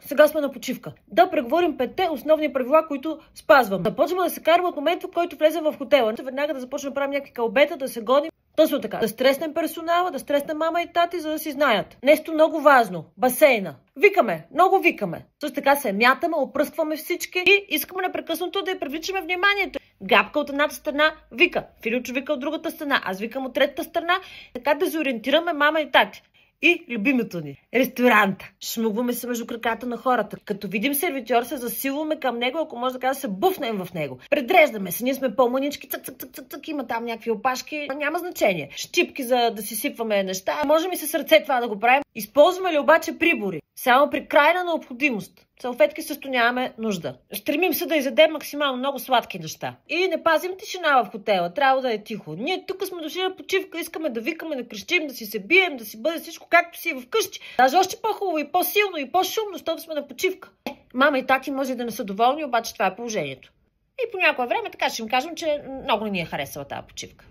сега сме на почивка. Да преговорим 5-те основни правила, които спазвам. Започваме да се карва от момента, в който влезем в хотела. Веднага да започнем да правим някакви кълбета, да се гоним. Точно така. Да стреснем персонала, да стреснем мама и тати, за да си знаят. Нещо много важно. Басейна. Викаме. Много викаме. Също така се мятаме, опръскваме всички и искаме непрекъснато да я привличаме вниманието. Габка от едната страна вика. Филичо вика от другата страна. Аз викам от третата страна. Така да зориентираме мама и тати. И любимото ни – ресторанта. Шмугваме се между краката на хората. Като видим сервитьор, се засилваме към него, ако може да се буфнем в него. Предреждаме се, ние сме по-мънички, цък, има там някакви опашки, няма значение. Щипки, за да си сипваме неща. Можем и с ръце това да го правим. Използваме ли обаче прибори? Само при крайна необходимост. Салфетки също нямаме нужда. Стремим се да изядем максимално много сладки неща. И не пазим тишина в хотела. Трябва да е тихо. Ние тук сме дошли на почивка, искаме да викаме, да крещим, да си се бием, да си бъде всичко както си е вкъщи. Даже още по-хубаво и по-силно и по-шумно, защото сме на почивка. Мама и тати може да не са доволни, обаче това е положението. И по някое време така ще им кажем, че много не ни е харесала тази почивка.